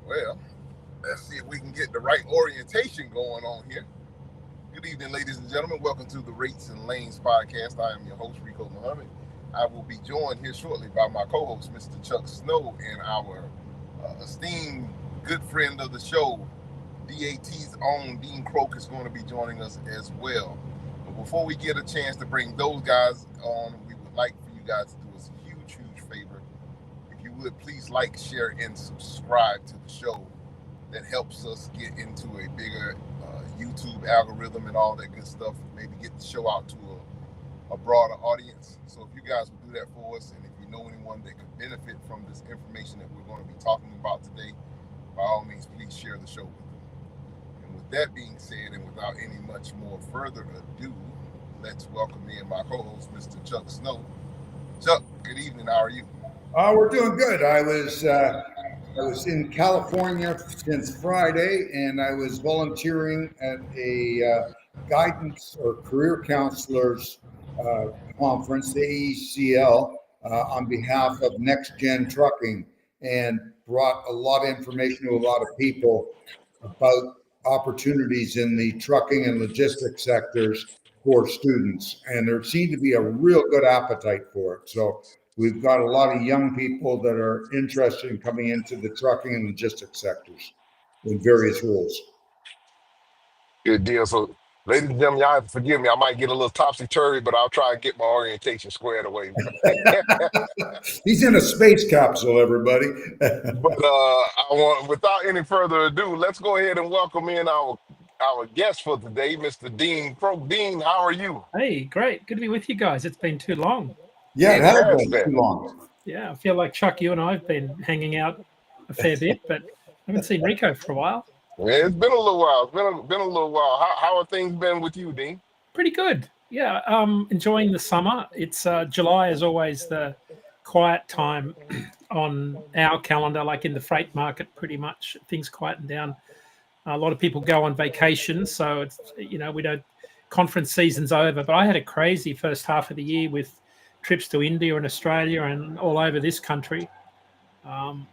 Well, let's see if we can get the right orientation going on here. Good evening, ladies and gentlemen. Welcome to the Rates and Lanes podcast. I am your host, Rico Muhammad. I will be joined here shortly by my co-host, Mr. Chuck Snow, and our esteemed good friend of the show, DAT's own Dean Croke, is going to be joining us as well. But before we get a chance to bring those guys on, we would like for you guys to do us a huge favor. If you would, please like, share, and subscribe to the show. That helps us get into a bigger YouTube algorithm and all that good stuff. Maybe get the show out to a broader audience. So if you guys would do that for us, and if you know anyone that could benefit from this information that we're going to be talking about today, by all means, please share the show with them. And with that being said, and without any much more further ado, let's welcome in my co-host, Mr. Chuck Snow. Chuck, good evening. How are you? We're doing good. I was in California since Friday, and I was volunteering at a guidance or career counselors conference, the AECL, on behalf of Next Gen Trucking, and brought a lot of information to a lot of people about opportunities in the trucking and logistics sectors for students. And there seemed to be a real good appetite for it. So we've got a lot of young people that are interested in coming into the trucking and logistics sectors in various roles. Good deal. So, ladies and gentlemen, y'all have to forgive me. I might get a little topsy-turvy, but I'll try to get my orientation squared away. He's in a space capsule, everybody. But without any further ado, let's go ahead and welcome in our guest for today, Mr. Dean Croke. Dean, how are you? Hey, great. Good to be with you guys. It's been too long. Yeah, it has been too long. Yeah, I feel like, Chuck, you and I have been hanging out a fair bit, but I haven't seen Rico for a while. Yeah, it's been a little while. It's been a little while. How have things been with you, Dean? Pretty good. Yeah, enjoying the summer. It's July is always the quiet time on our calendar, like in the freight market, pretty much. Things quieten down. A lot of people go on vacation, so it's, we don't, conference season's over. But I had a crazy first half of the year with trips to India and Australia and all over this country. I'm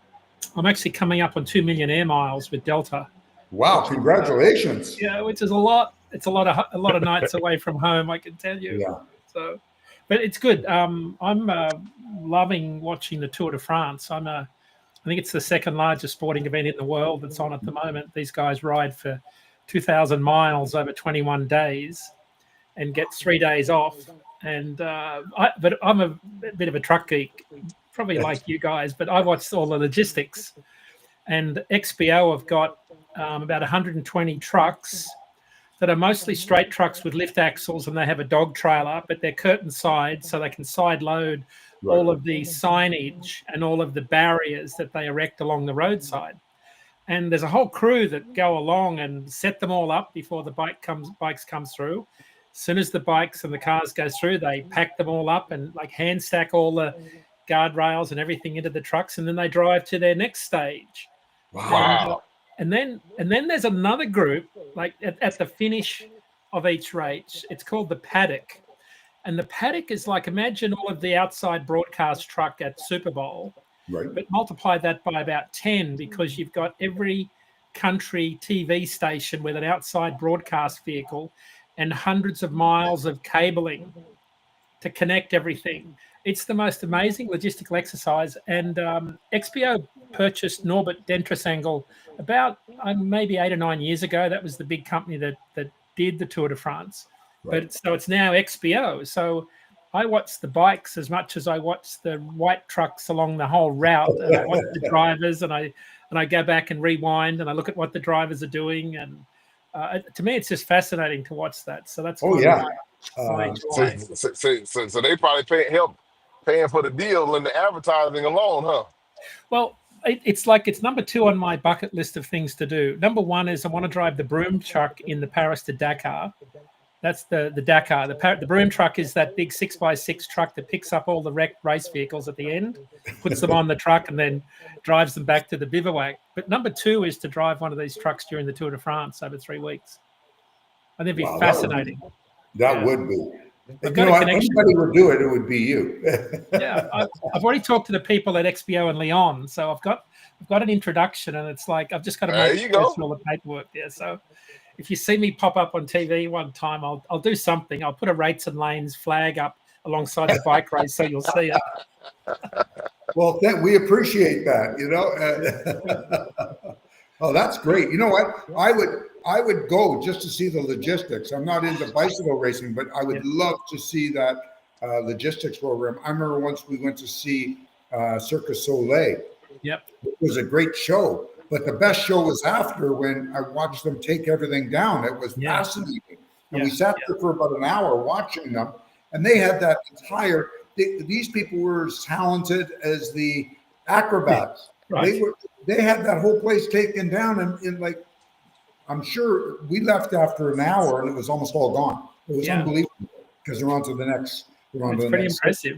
actually coming up on 2 million air miles with Delta. Wow! Congratulations. Yeah, which is a lot. It's a lot of nights away from home, I can tell you. Yeah. So, but it's good. I'm loving watching the Tour de France. I think it's the second largest sporting event in the world that's on at the moment. These guys ride for 2,000 miles over 21 days and get 3 days off. And but I'm a bit of a truck geek, probably like you guys, but I watched all the logistics. And XPO have got about 120 trucks that are mostly straight trucks with lift axles, and they have a dog trailer, but they're curtain side, so they can side load all of the signage and all of the barriers that they erect along the roadside. And there's a whole crew that go along and set them all up before the bikes come through. As soon as the bikes and the cars go through, they pack them all up and like hand stack all the guardrails and everything into the trucks, and then they drive to their next stage. Wow. And then there's another group, like at the finish of each race, it's called the paddock. And the paddock is like, imagine all of the outside broadcast truck at Super Bowl, but multiply that by about 10, because you've got every country TV station with an outside broadcast vehicle and hundreds of miles of cabling to connect everything. It's the most amazing logistical exercise. And XPO purchased Norbert Dentressangle about maybe 8 or 9 years ago. That was the big company that did the Tour de France. But so it's now XPO. So I watch the bikes as much as I watch the white trucks along the whole route. And I watch the drivers, and I go back and rewind, and I look at what the drivers are doing. And to me, it's just fascinating to watch that. So that's so they probably paying for the deal and the advertising alone, huh? Well, it's like it's number 2 on my bucket list of things to do. Number 1 is I want to drive the broom truck in the Paris to Dakar. That's the Dakar. The broom truck is that big 6x6 truck that picks up all the wrecked race vehicles at the end, puts them on the truck, and then drives them back to the bivouac. But number 2 is to drive one of these trucks during the Tour de France over 3 weeks. I think it'd be fascinating. That would be. I've You got know a what? connection. Anybody would do it, it would be you. Yeah, I've already talked to the people at XBO and Lyon, so I've got an introduction, and it's like I've just got to There make you go. all the paperwork there. So if you see me pop up on TV one time, I'll do something. I'll put a rates and lanes flag up alongside the bike race, so you'll see it. Well, we appreciate that. You know. Oh, that's great. You know what? I would go just to see the logistics. I'm not into bicycle racing, but I would love to see that logistics program. I remember once we went to see Circus Soleil. Yep. It was a great show, but the best show was after, when I watched them take everything down. It was fascinating. And we sat there for about an hour watching them, and they had that entire, these people were as talented as the acrobats. Right. They had that whole place taken down, and like, I'm sure we left after an hour and it was almost all gone. It was unbelievable, because they're on to the next. It's pretty impressive.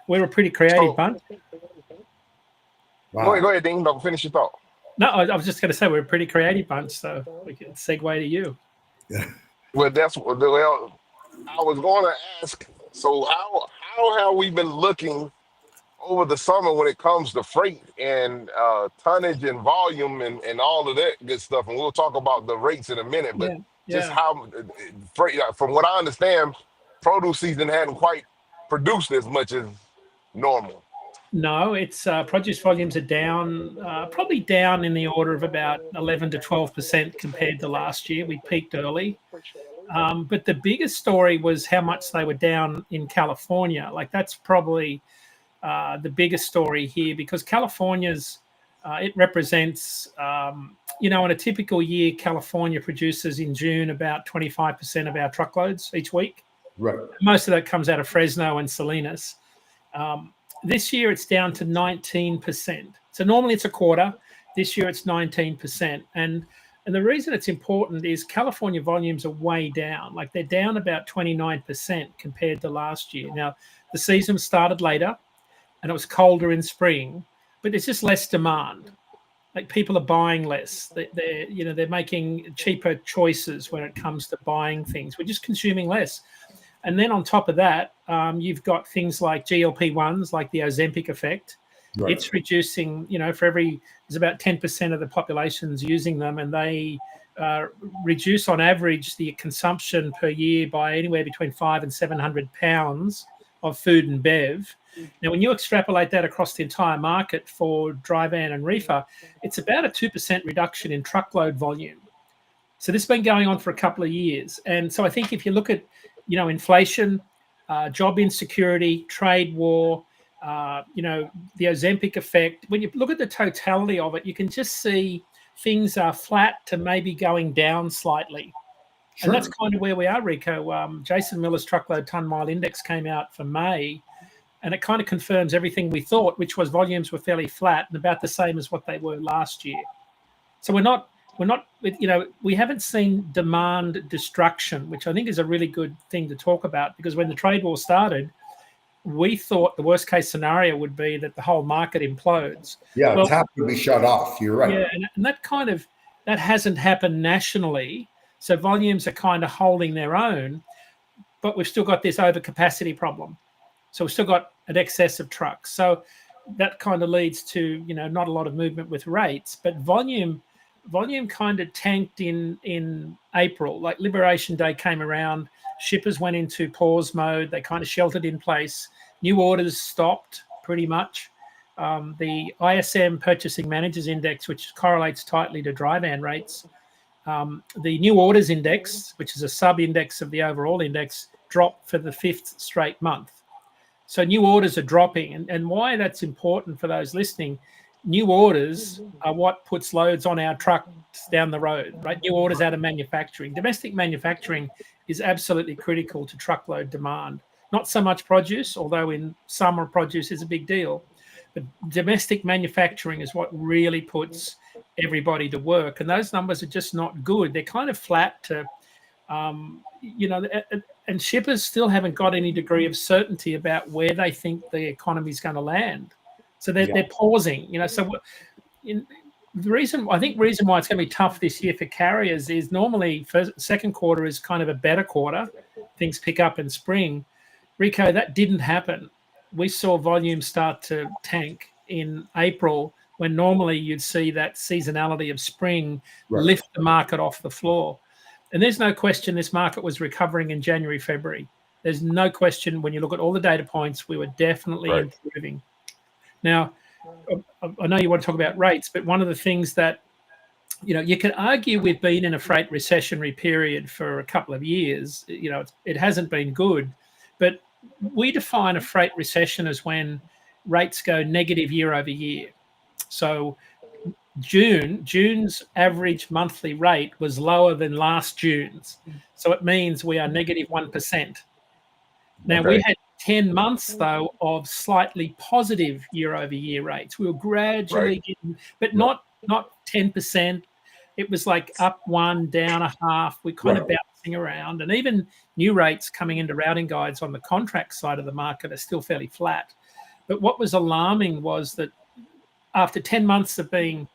We're a pretty creative bunch. Wow. Go ahead, Dean. Don't finish your thought. No, I was just going to say we're a pretty creative bunch, so we can segue to you. Well, I was going to ask. So how have we been looking over the summer when it comes to freight and tonnage and volume and all of that good stuff? And we'll talk about the rates in a minute. But just how freight, from what I understand, produce season hadn't quite produced as much as normal. No, it's produce volumes are down, probably down in the order of about 11 to 12% compared to last year. We peaked early. But the biggest story was how much they were down in California. Like, that's probably the biggest story here, because California's, it represents, in a typical year, California produces in June about 25% of our truckloads each week. Right. Most of that comes out of Fresno and Salinas. This year it's down to 19%. So normally it's a quarter. This year it's 19%. And the reason it's important is California volumes are way down. Like, they're down about 29% compared to last year. Now, the season started later and it was colder in spring, but there's just less demand. Like, people are buying less. They're making cheaper choices when it comes to buying things. We're just consuming less. And then on top of that, you've got things like GLP-1s, like the Ozempic effect. Right. It's reducing, there's about 10% of the population's using them, and they reduce on average the consumption per year by anywhere between 500 and 700 pounds of food and bev. Now, when you extrapolate that across the entire market for dry van and reefer, it's about a 2% reduction in truckload volume. So this has been going on for a couple of years. And so I think if you look at, inflation, job insecurity, trade war, the Ozempic effect, when you look at the totality of it, you can just see things are flat to maybe going down slightly. Sure. And that's kind of where we are, Rico. Jason Miller's truckload ton mile index came out for May, and it kind of confirms everything we thought, which was volumes were fairly flat and about the same as what they were last year. So we're not, we haven't seen demand destruction, which I think is a really good thing to talk about, because when the trade war started, we thought the worst case scenario would be that the whole market implodes. Yeah, tap would be shut off. You're right. Yeah, and that hasn't happened nationally. So volumes are kind of holding their own, but we've still got this overcapacity problem. So we've still got an excess of trucks. So that kind of leads to, not a lot of movement with rates, but volume kind of tanked in April. Like, Liberation Day came around, shippers went into pause mode, they kind of sheltered in place, new orders stopped pretty much. The ISM Purchasing Managers Index, which correlates tightly to dry van rates, the new orders index, which is a sub-index of the overall index, dropped for the 5th straight month. So new orders are dropping. And why that's important for those listening, new orders are what puts loads on our trucks down the road, right? New orders out of manufacturing. Domestic manufacturing is absolutely critical to truckload demand. Not so much produce, although in summer produce is a big deal. But domestic manufacturing is what really puts everybody to work. And those numbers are just not good. They're kind of flat to, and shippers still haven't got any degree of certainty about where they think the economy is going to land. So they're pausing, So the reason why it's going to be tough this year for carriers is normally second quarter is kind of a better quarter things pick up in spring. Rico, that didn't happen. We saw volume start to tank in April, when normally you'd see that seasonality of spring lift the market off the floor. And there's no question this market was recovering in January, February. There's no question when you look at all the data points, we were definitely improving. Now, I know you want to talk about rates, but one of the things that, you can argue we've been in a freight recessionary period for a couple of years. It hasn't been good, but we define a freight recession as when rates go negative year over year. So June's average monthly rate was lower than last June's. So it means we are negative 1%. Now, we had 10 months, though, of slightly positive year over year rates. We were gradually getting, but not 10%. It was like up 1, down a half. We're kind of bouncing around. And even new rates coming into routing guides on the contract side of the market are still fairly flat. But what was alarming was that after 10 months of being,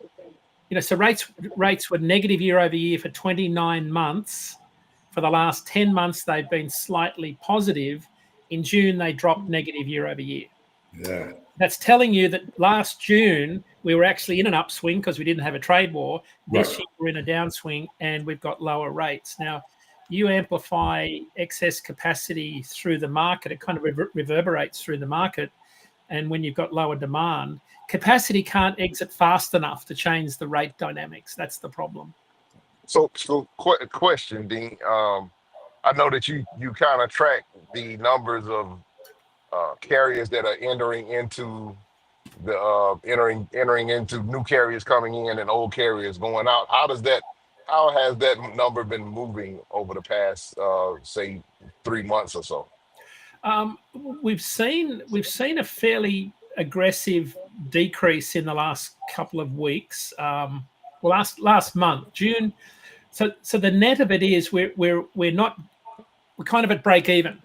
so rates were negative year over year for 29 months. For the last 10 months, they've been slightly positive. In June, they dropped negative year over year. Yeah. That's telling you that last June, we were actually in an upswing because we didn't have a trade war. This year, we're in a downswing and we've got lower rates. Now, you amplify excess capacity through the market, it kind of reverberates through the market. And when you've got lower demand, capacity can't exit fast enough to change the rate dynamics. That's the problem. So question, Dean. I know that you kind of track the numbers of carriers that are entering into new carriers coming in and old carriers going out. How has that number been moving over the past say 3 months or so? We've seen a fairly aggressive decrease in the last couple of weeks. Last month, June. So the net of it is we're kind of at break even.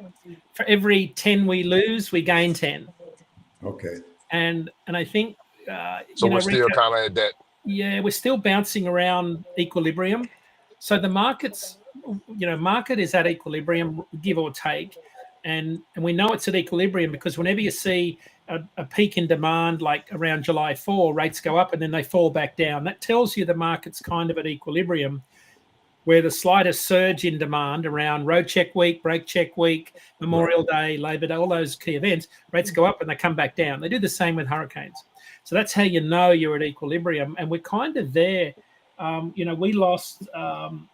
For every 10 we lose, we gain 10. Okay. And I think so we're still kind of at that. Yeah, we're still bouncing around equilibrium. So the market is at equilibrium, give or take. And we know it's at equilibrium because whenever you see a peak in demand, like around July 4, rates go up and then they fall back down. That tells you the market's kind of at equilibrium, where the slightest surge in demand around road check week, brake check week, Memorial Day, Labor Day, all those key events, rates go up and they come back down. They do the same with hurricanes. So that's how you know you're at equilibrium. And we're kind of there. We lost... I'll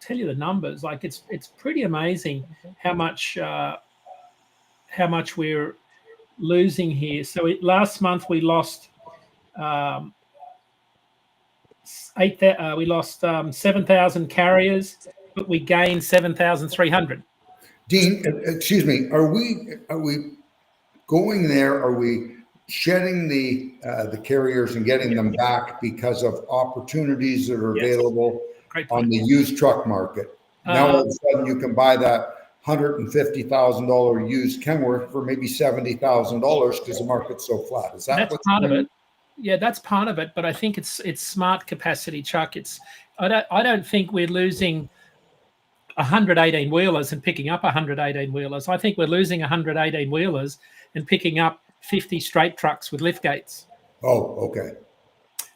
tell you the numbers. Like it's pretty amazing how much we're losing here. So last month we lost 7,000 carriers, but we gained 7,300. Dean, excuse me. Are we going there? Are we shedding the carriers and getting them back because of opportunities that are available on the used truck market? Now all of a sudden you can buy that $150,000 used Kenworth for maybe $70,000 because the market's so flat. Is that that's part of it? Yeah, that's part of it. But I think it's smart capacity, Chuck. I don't think we're losing 118 wheelers and picking up 118 wheelers. I think we're losing 118 wheelers and picking up 50 straight trucks with lift gates. Oh, okay.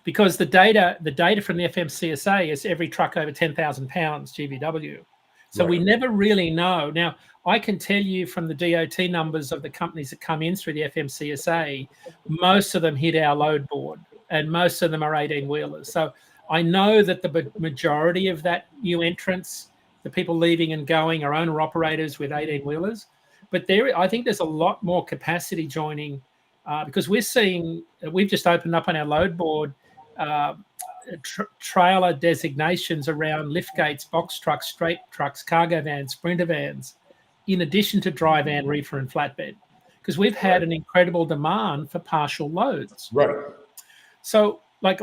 Because the data from the FMCSA is every truck over 10,000 pounds GVW. So we never really know. Now, I can tell you from the DOT numbers of the companies that come in through the FMCSA, most of them hit our load board and most of them are 18-wheelers. So I know that the majority of that new entrants, the people leaving and going, are owner-operators with 18-wheelers. But I think there's a lot more capacity joining because we've just opened up on our load board trailer designations around lift gates, box trucks, straight trucks, cargo vans, sprinter vans, in addition to dry van, reefer, and flatbed, because we've had an incredible demand for partial loads. Right. So like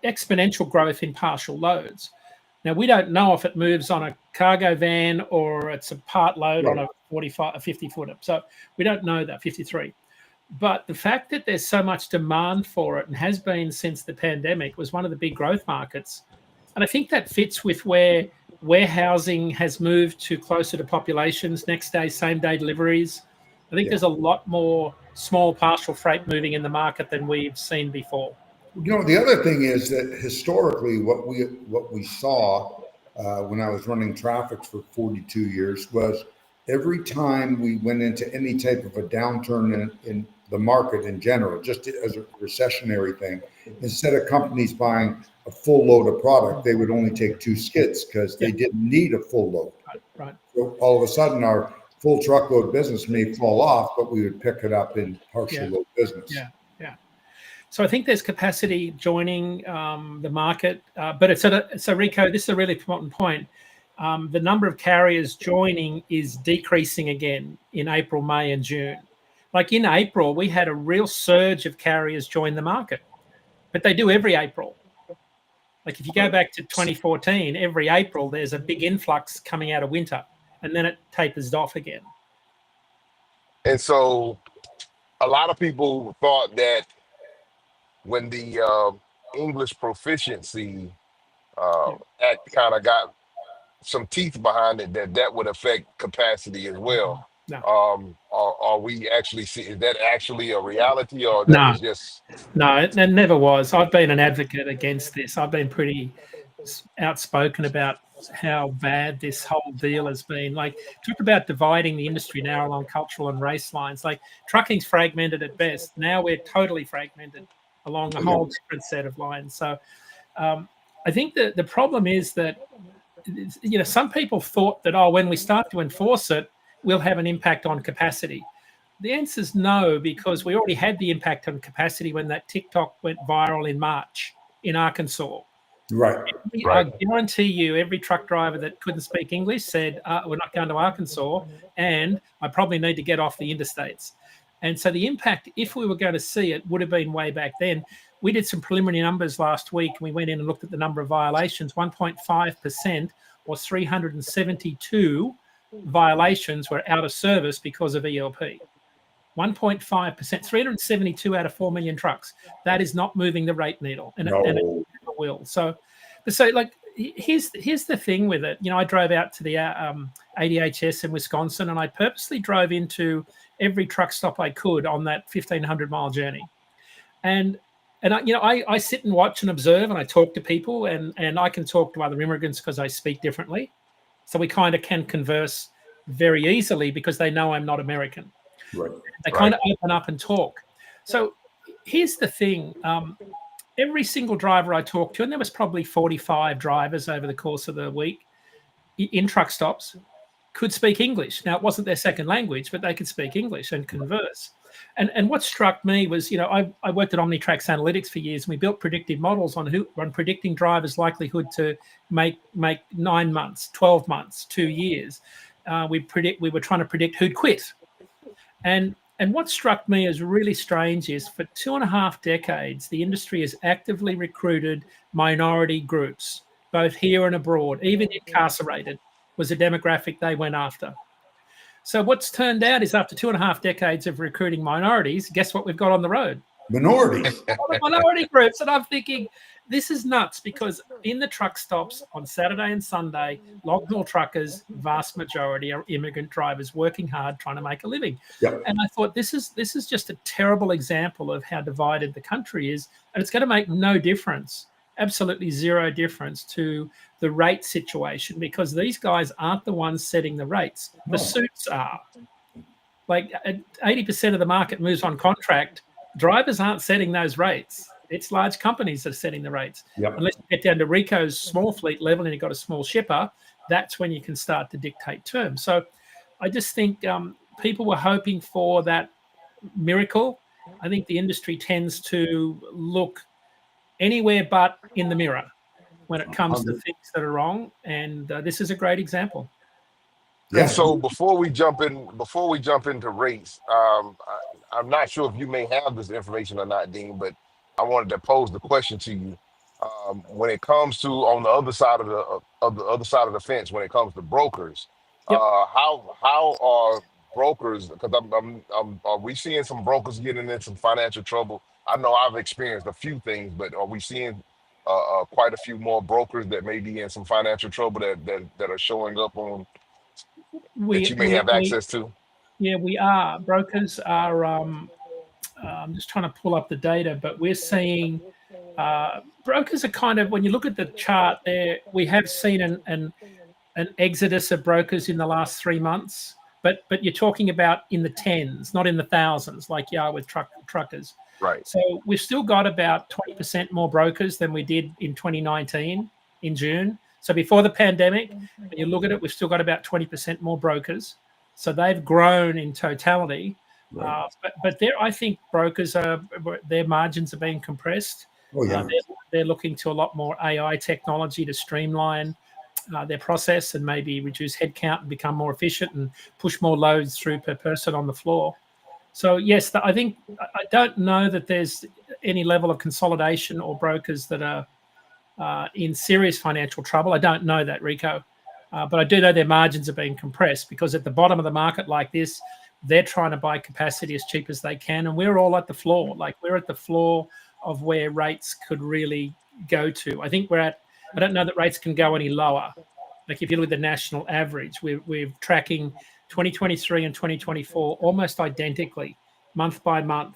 exponential growth in partial loads. Now, we don't know if it moves on a cargo van or it's a part load on a 50-footer. So we don't know that, 53. But the fact that there's so much demand for it and has been since the pandemic was one of the big growth markets. And I think that fits with where Warehousing has moved to closer to populations, next day, same day deliveries. I think there's a lot more small partial freight moving in the market than we've seen before. The other thing is that historically, what we saw when I was running traffic for 42 years was every time we went into any type of a downturn in the market in general, just as a recessionary thing, instead of companies buying a full load of product, they would only take 2 skids because they didn't need a full load. Right. So all of a sudden, our full truckload business may fall off, but we would pick it up in partial load business. Yeah. So I think there's capacity joining the market, but it's so Rico, this is a really important point. The number of carriers joining is decreasing again in April, May, and June. Like in April, we had a real surge of carriers join the market, but they do every April. Like if you go back to 2014, every April there's a big influx coming out of winter, and then it tapers off again. And so a lot of people thought that when the English proficiency act kind of got some teeth behind it, that would affect capacity as well. No. Are we actually is that actually a reality, or that No. was just? No, it never was. I've been an advocate against this. I've been pretty outspoken about how bad this whole deal has been. Like, talk about dividing the industry now along cultural and race lines. Like, trucking's fragmented at best. Now we're totally fragmented along a whole different set of lines. So I think that the problem is that, some people thought that, when we start to enforce it, we'll have an impact on capacity. The answer is no, because we already had the impact on capacity when that TikTok went viral in March in Arkansas. Right. I guarantee you every truck driver that couldn't speak English said, we're not going to Arkansas, and I probably need to get off the interstates. And so the impact, if we were going to see it, would have been way back then. We did some preliminary numbers last week, and we went in and looked at the number of violations. 1.5% or 372 violations were out of service because of ELP. 1.5%, 372 out of 4 million trucks. That is not moving the rate needle, and it never will. So like, here's the thing with it. I drove out to the ADHS in Wisconsin, and I purposely drove into every truck stop I could on that 1,500-mile journey. And I sit and watch and observe, and I talk to people, and I can talk to other immigrants because I speak differently. So we kind of can converse very easily because they know I'm not American. Right. They kind of open up and talk. So here's the thing. Every single driver I talked to, and there was probably 45 drivers over the course of the week in truck stops, could speak English. Now, it wasn't their second language, but they could speak English and converse. And what struck me was, I worked at Omnitrax Analytics for years, and we built predictive models on predicting drivers' likelihood to make 9 months, 12 months, 2 years. We were trying to predict who'd quit. And what struck me as really strange is, for 2.5 decades, the industry has actively recruited minority groups, both here and abroad. Even incarcerated was a demographic they went after. So what's turned out is, after 2.5 decades of recruiting minorities, guess what we've got on the road? Minorities. Minority groups. And I'm thinking, this is nuts, because in the truck stops on Saturday and Sunday, long-haul truckers, vast majority are immigrant drivers working hard, trying to make a living. Yep. And I thought, this is just a terrible example of how divided the country is, and it's going to make no difference, absolutely zero difference to the rate situation, because these guys aren't the ones setting the rates. The suits are. Like, 80% of the market moves on contract. Drivers aren't setting those rates. It's large companies that are setting the rates. Yep. Unless you get down to Rico's small fleet level and you've got a small shipper, that's when you can start to dictate terms. So I just think people were hoping for that miracle. I think the industry tends to look anywhere but in the mirror when it comes to things that are wrong. And this is a great example. Yeah. And so before we jump into rates, I'm not sure if you may have this information or not, Dean, but I wanted to pose the question to you. When it comes to, on the other side of the fence, when it comes to brokers, Yep. how are brokers? Because are we seeing some brokers getting in some financial trouble? I know I've experienced a few things, but are we seeing quite a few more brokers that may be in some financial trouble that are showing up on that We, you may we, have we, access to? yeah, we are. Brokers are, I'm just trying to pull up the data, but we're seeing brokers are kind of, when you look at the chart there, we have seen an exodus of brokers in the last 3 months, but you're talking about in the tens, not in the thousands, like you are with truckers. Right. So we've still got about 20% more brokers than we did in 2019 in June. So before the pandemic, when you look at it, we've still got about 20% more brokers. So they've grown in totality. Right. But there, I think brokers their margins are being compressed. Oh yeah. They're looking to a lot more AI technology to streamline their process and maybe reduce headcount and become more efficient and push more loads through per person on the floor. So yes, I think I don't know that there's any level of consolidation or brokers that are in serious financial trouble. I don't know that, Rico, but I do know their margins are being compressed because at the bottom of the market like this, they're trying to buy capacity as cheap as they can, and we're all at the floor. Like we're at the floor of where rates could really go to. I think I don't know that rates can go any lower. Like if you look at the national average, we're tracking 2023 and 2024 almost identically, month by month.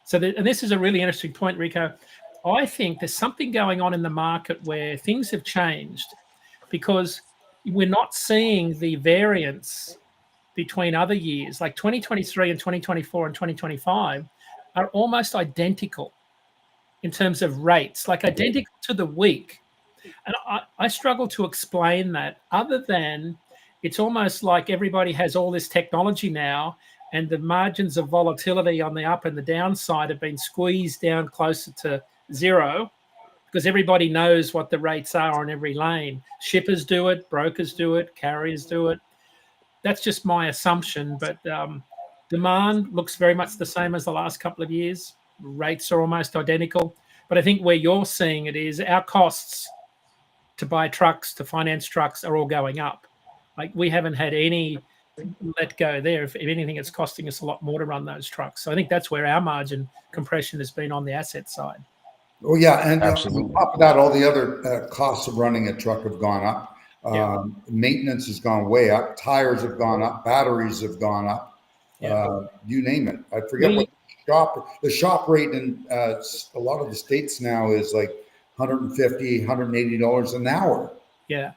So, and this is a really interesting point, Rico. I think there's something going on in the market where things have changed because we're not seeing the variance between other years. Like 2023 and 2024 and 2025 are almost identical in terms of rates, like identical to the week. And I struggle to explain that other than it's almost like everybody has all this technology now and the margins of volatility on the up and the downside have been squeezed down closer to zero because everybody knows what the rates are on every lane. Shippers do it, brokers do it, carriers do it. That's just my assumption, but demand looks very much the same as the last couple of years. Rates are almost identical. But I think where you're seeing it is our costs to buy trucks, to finance trucks are all going up. Like we haven't had any let go there. If anything, it's costing us a lot more to run those trucks. So I think that's where our margin compression has been on the asset side. Oh yeah, and on Absolutely. top of that, all the other costs of running a truck have gone up. Maintenance has gone way up. Tires have gone up. Batteries have gone up. You name it. I forget what the shop rate in a lot of the states now is like $150, $180 an hour. Yeah,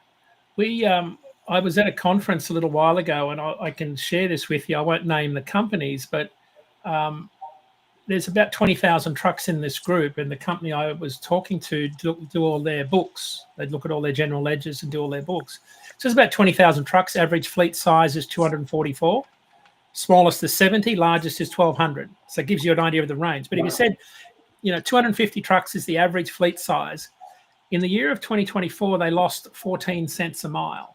I was at a conference a little while ago, and I can share this with you. I won't name the companies, but there's about 20,000 trucks in this group, and the company I was talking to do all their books. They'd look at all their general ledgers and do all their books. So there's about 20,000 trucks. Average fleet size is 244. Smallest is 70. Largest is 1,200. So it gives you an idea of the range. But if you said, 250 trucks is the average fleet size, in the year of 2024, they lost 14 cents a mile.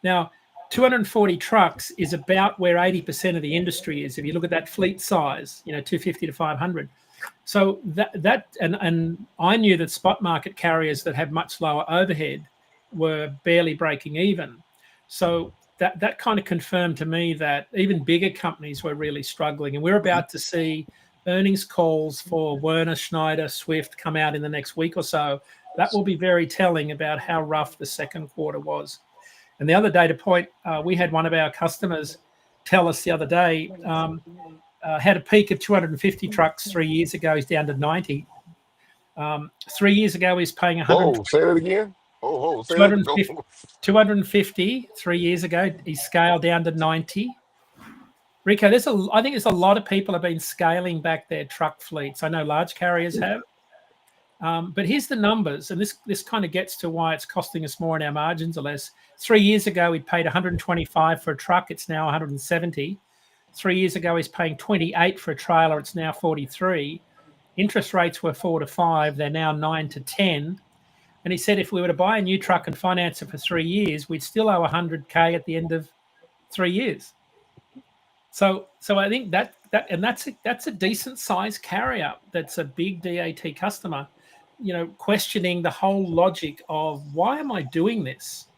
Now, 240 trucks is about where 80% of the industry is. If you look at that fleet size, 250 to 500. So and I knew that spot market carriers that have much lower overhead were barely breaking even. So that kind of confirmed to me that even bigger companies were really struggling. And we're about to see earnings calls for Werner, Schneider, Swift come out in the next week or so. That will be very telling about how rough the second quarter was. And the other data point, we had one of our customers tell us the other day, had a peak of 250 trucks 3 years ago. He's down to 90. 3 years ago, he's paying 100. Oh, say that again. Oh, say 250, that. 250 3 years ago. He scaled down to 90. Rico, I think there's a lot of people have been scaling back their truck fleets. I know large carriers have. But here's the numbers, and this kind of gets to why it's costing us more and our margins are less. 3 years ago, we paid 125 for a truck. It's now 170. 3 years ago, he's paying 28 for a trailer. It's now 43. Interest rates were 4 to 5. They're now 9 to 10. And he said if we were to buy a new truck and finance it for 3 years, we'd still owe 100K at the end of 3 years. So I think that's a decent size carrier. That's a big DAT customer, questioning the whole logic of why am I doing this?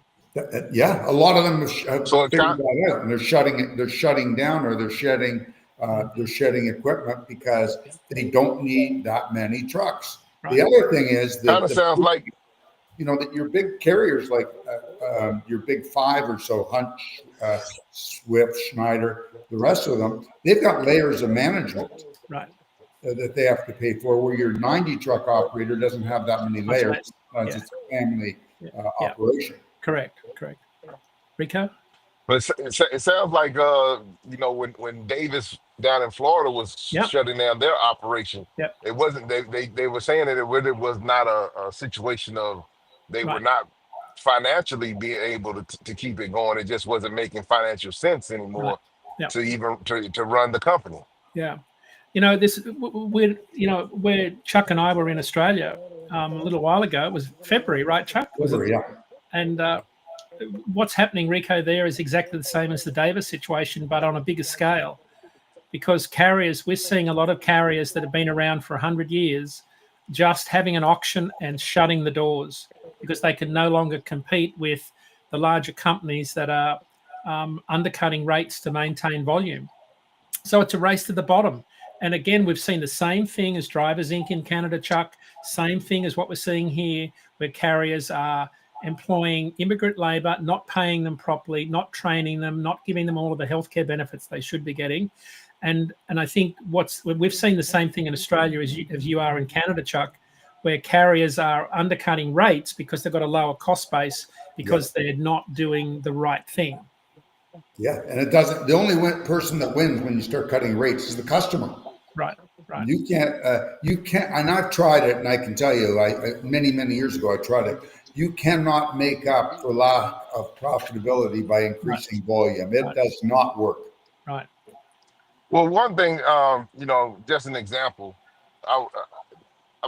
Yeah, a lot of them have So figured that out, and they're shutting down, or they're shedding equipment because they don't need that many trucks. The other thing is Kind of that sounds like that your big carriers like your big five or so, Hunt, Swift, Schneider, the rest of them, they've got layers of management that they have to pay for, where your 90 truck operator doesn't have that many layers. It's a family operation. Correct. Rico? But it sounds like when Davis down in Florida was shutting down their operation, it wasn't they were saying that it really was not a situation of they were not financially being able to keep it going. It just wasn't making financial sense anymore to even to run the company. Yeah. Where Chuck and I were in Australia a little while ago, it was February, right, Chuck? February, yeah. And what's happening, Rico, there is exactly the same as the Davis situation, but on a bigger scale. Because carriers, we're seeing a lot of carriers that have been around for 100 years just having an auction and shutting the doors because they can no longer compete with the larger companies that are undercutting rates to maintain volume. So it's a race to the bottom. And again, we've seen the same thing as Drivers Inc. in Canada, Chuck, same thing as what we're seeing here, where carriers are employing immigrant labor, not paying them properly, not training them, not giving them all of the healthcare benefits they should be getting. And I think we've seen the same thing in Australia as you are in Canada, Chuck, where carriers are undercutting rates because they've got a lower cost base because they're not doing the right thing. Yeah, and it doesn't. The only person that wins when you start cutting rates is the customer. Right. You can't. And I've tried it, and I can tell you, many years ago, I tried it. You cannot make up for lack of profitability by increasing volume. It does not work. Right. Well, one thing, just an example. I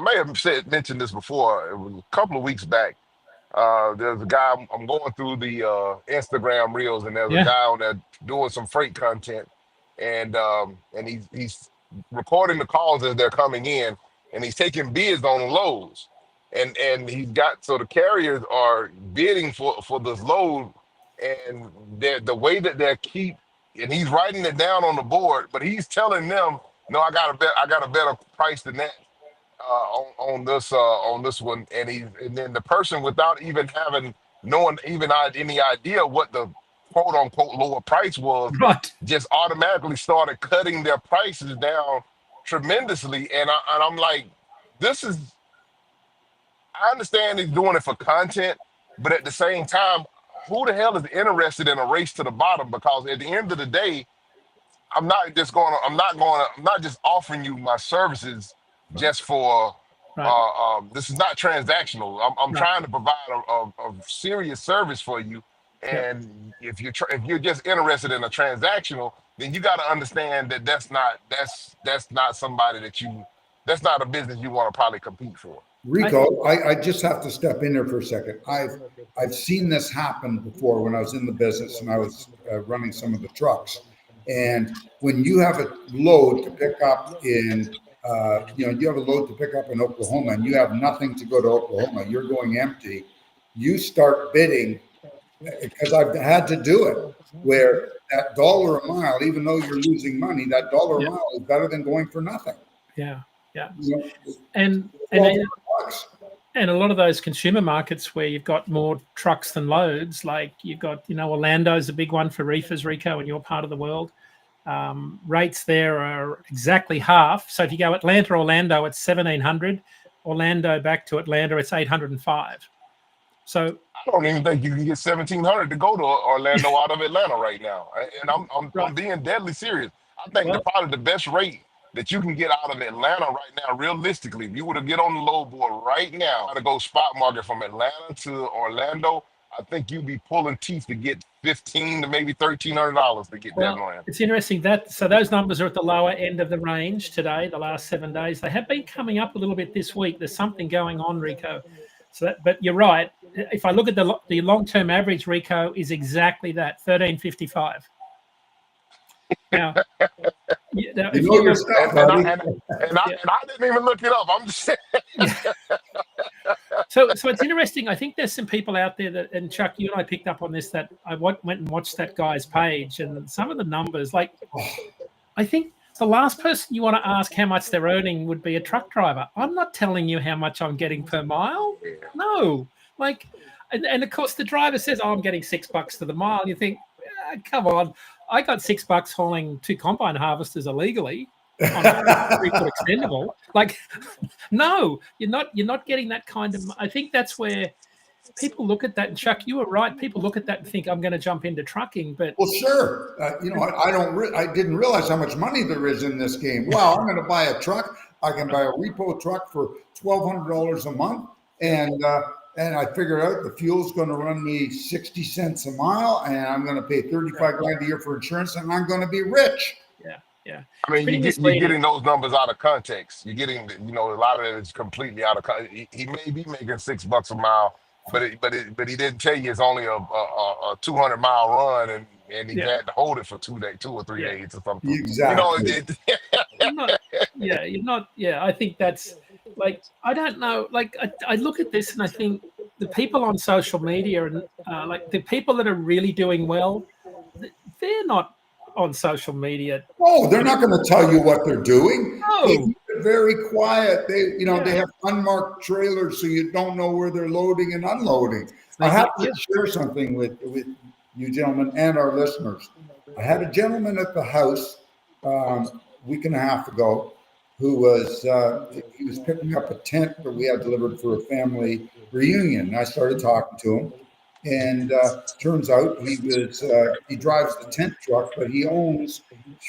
may have mentioned this before. It was a couple of weeks back. There's a guy, I'm going through the Instagram reels, and there's a guy on there doing some freight content, and he's recording the calls as they're coming in, and he's taking bids on loads, and he's got, so the carriers are bidding for this load, and the way that and he's writing it down on the board, but he's telling them, no, I got a better price than that. On this one, and then the person, without even knowing any idea what the quote unquote lower price was, just automatically started cutting their prices down tremendously. And I'm like, I understand he's doing it for content, but at the same time, who the hell is interested in a race to the bottom? Because at the end of the day, I'm not just offering you my services just for this is not transactional. I'm trying to provide a serious service for you, and if you're just interested in a transactional, then you got to understand that that's not somebody that's not a business you want to probably compete for. Rico, I just have to step in there for a second. I've seen this happen before when I was in the business and I was running some of the trucks. And when you have a load to pick up in, you have a load to pick up in Oklahoma and you have nothing to go to Oklahoma, you're going empty, you start bidding, because I've had to do it, where that $1 a mile, even though you're losing money, that $1 a mile is better than going for nothing. Yeah. And a lot of those consumer markets where you've got more trucks than loads, like you've got, Orlando's a big one for reefers, Rico, in your part of the world. Rates there are exactly half. So if you go Atlanta, Orlando, it's $1,700. Orlando back to Atlanta, it's $805. So I don't even think you can get $1,700 to go to Orlando out of Atlanta right now. And I'm being deadly serious. I think probably the best rate that you can get out of Atlanta right now, realistically, if you were to get on the load board right now to go spot market from Atlanta to Orlando, I think you'd be pulling teeth to get $1,500 to maybe $1,300 to get that land. It's interesting so those numbers are at the lower end of the range today, the last 7 days. They have been coming up a little bit this week. There's something going on, Rico. But you're right. If I look at the long-term average, Rico, is exactly that, $1,355. Now, and I didn't even look it up. I'm just saying. So it's interesting. I think there's some people out there that, and Chuck, you and I picked up on this, that I went and watched that guy's page, and some of the numbers, like, I think the last person you want to ask how much they're earning would be a truck driver. I'm not telling you how much I'm getting per mile. No, like, and of course the driver says, "Oh, I'm getting $6 to the mile." You think, come on, I got $6 hauling 2 combine harvesters illegally on a 3-foot extendable. Like, no, you're not getting that kind of. I think that's where people look at that, and Chuck, you were right. People look at that and think, I'm going to jump into trucking, but Well, sure. I didn't realize how much money there is in this game. Wow, I'm going to buy a truck. I can buy a repo truck for $1,200 a month, and I figured out the fuel's going to run me 60 cents a mile, and I'm going to pay 35 grand a year for insurance, and I'm going to be rich. Yeah. I mean, you're getting those numbers out of context. You're getting, a lot of it is completely out of context. He may be making $6 a mile, but he didn't tell you it's only a 200-mile run, and he had to hold it for 2 or 3 days or something. Exactly. You're not. I think that's like, I don't know. Like, I look at this and I think the people on social media and like the people that are really doing well, they're not on social media. Oh, they're not going to tell you what they're doing. No. They keep it very quiet. They have unmarked trailers, so you don't know where they're loading and unloading. I have to share something with you gentlemen and our listeners. I had a gentleman at the house a week and a half ago who was he was picking up a tent that we had delivered for a family reunion. And I started talking to him. And turns out he drives the tent truck, but he owns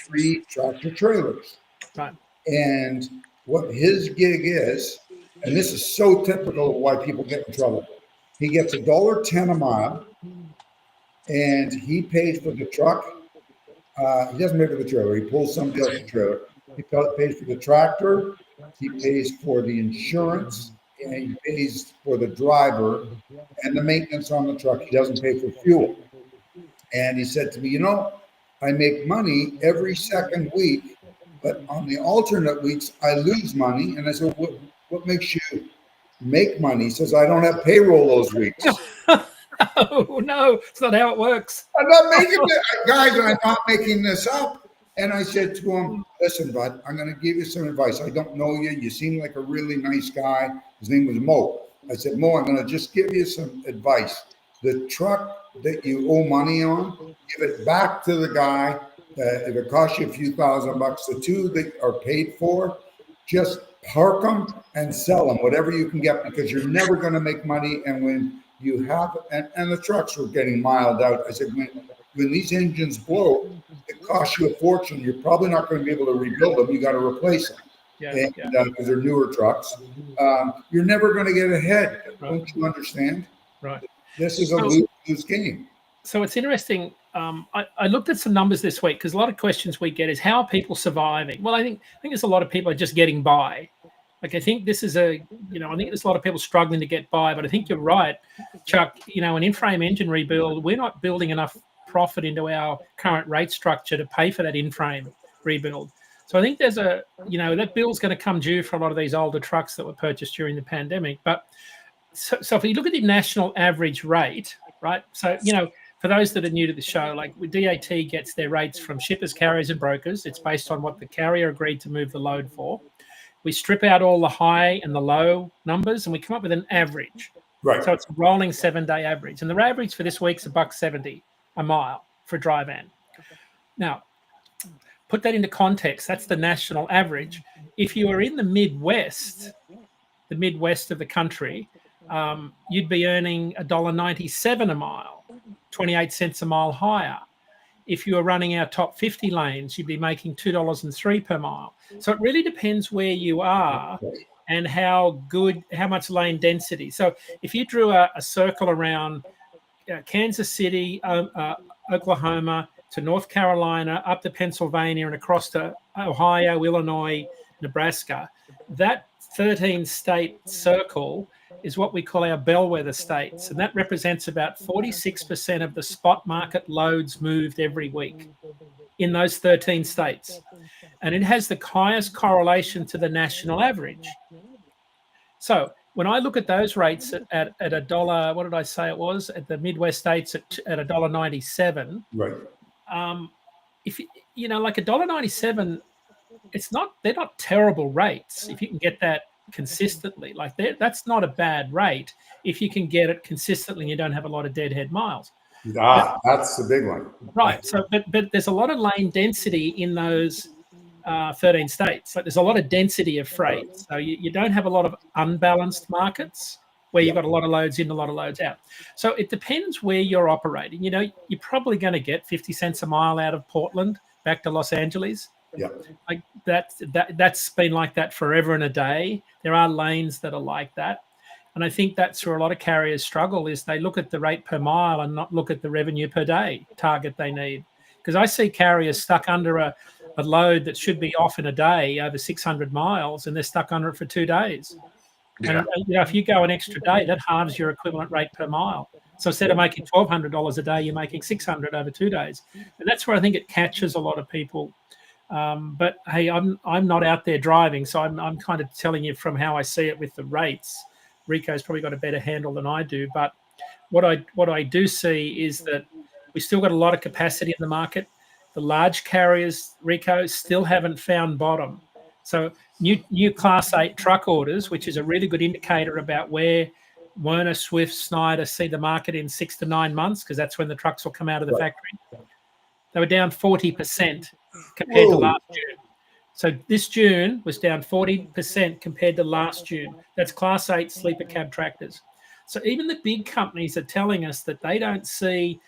3 tractor trailers. Right. And what his gig is, and this is so typical of why people get in trouble, he gets $1.10 a mile, and he pays for the truck. He doesn't pay for the trailer. He pulls somebody else's trailer. He pays for the tractor. He pays for the insurance. And he pays for the driver and the maintenance on the truck. He doesn't pay for fuel. And he said to me, I make money every second week, but on the alternate weeks, I lose money. And I said, what makes you make money? He says, I don't have payroll those weeks. No, it's not how it works. I'm not making it. Guys, I'm not making this up. And I said to him, listen, bud, I'm going to give you some advice. I don't know you. You seem like a really nice guy. His name was Mo. I said, Mo, I'm going to just give you some advice. The truck that you owe money on, give it back to the guy. If it costs you a few $1,000, the 2 that are paid for, just park them and sell them, whatever you can get, because you're never going to make money. And when you have, and the trucks were getting miled out. I said, when these engines blow, it costs you a fortune. You're probably not going to be able to rebuild them. You got to replace them. Because they're newer trucks. You're never going to get ahead. Right. Don't you understand? Right. This is a lose game. So it's interesting. I looked at some numbers this week because a lot of questions we get is how are people surviving? Well, I think there's a lot of people are just getting by. Like, I think this is I think there's a lot of people struggling to get by, but I think you're right, Chuck. An in-frame engine rebuild, we're not building enough profit into our current rate structure to pay for that in-frame rebuild. So I think there's that bill's going to come due for a lot of these older trucks that were purchased during the pandemic. But so if you look at the national average rate, right? So, for those that are new to the show, like DAT gets their rates from shippers, carriers, and brokers. It's based on what the carrier agreed to move the load for. We strip out all the high and the low numbers, and we come up with an average. Right. So it's a rolling 7-day average. And the average for this week's $1.70 a mile for a dry van. Now, put that into context. That's the national average. If you are in the Midwest of the country, you'd be earning $1.97 a mile, 28 cents a mile higher. If you are running our top 50 lanes, you'd be making $2.03 per mile. So it really depends where you are and how much lane density. So if you drew a circle around Kansas City, Oklahoma, to North Carolina, up to Pennsylvania, and across to Ohio, Illinois, Nebraska, that 13-state circle is what we call our bellwether states, and that represents about 46% of the spot market loads moved every week in those 13 states. And it has the highest correlation to the national average. So when I look at those rates at a dollar, what did I say it was? At the Midwest states at $1.97. Right. If like $1.97 they're not terrible rates if you can get that consistently. Like that's not a bad rate if you can get it consistently and you don't have a lot of deadhead miles. That's the big one. Right. So, but there's a lot of lane density in those 13 states. Like there's a lot of density of freight. So you don't have a lot of unbalanced markets where you've got a lot of loads in, a lot of loads out. So it depends where you're operating. You know, you're probably going to get 50 cents a mile out of Portland back to Los Angeles. Yeah. Like that's been like that forever and a day. There are lanes that are like that. And I think that's where a lot of carriers struggle is they look at the rate per mile and not look at the revenue per day target they need. Because I see carriers stuck under a load that should be off in a day over 600 miles and they're stuck under it for 2 days. Yeah. And you know, if you go an extra day, that halves your equivalent rate per mile. So instead of making $1,200 a day, you're making $600 over 2 days. And that's where I think it catches a lot of people. But hey, I'm not out there driving, so I'm kind of telling you from how I see it with the rates. Rico's probably got a better handle than I do. But what I do see is that we still got a lot of capacity in the market. The large carriers, Rico, still haven't found bottom. So new Class 8 truck orders, which is a really good indicator about where Werner, Swift, Schneider see the market in 6 to 9 months, because that's when the trucks will come out of the factory. They were down 40% compared to last June. So this June was down 40% compared to last June. That's Class 8 sleeper cab tractors. So even the big companies are telling us that they don't see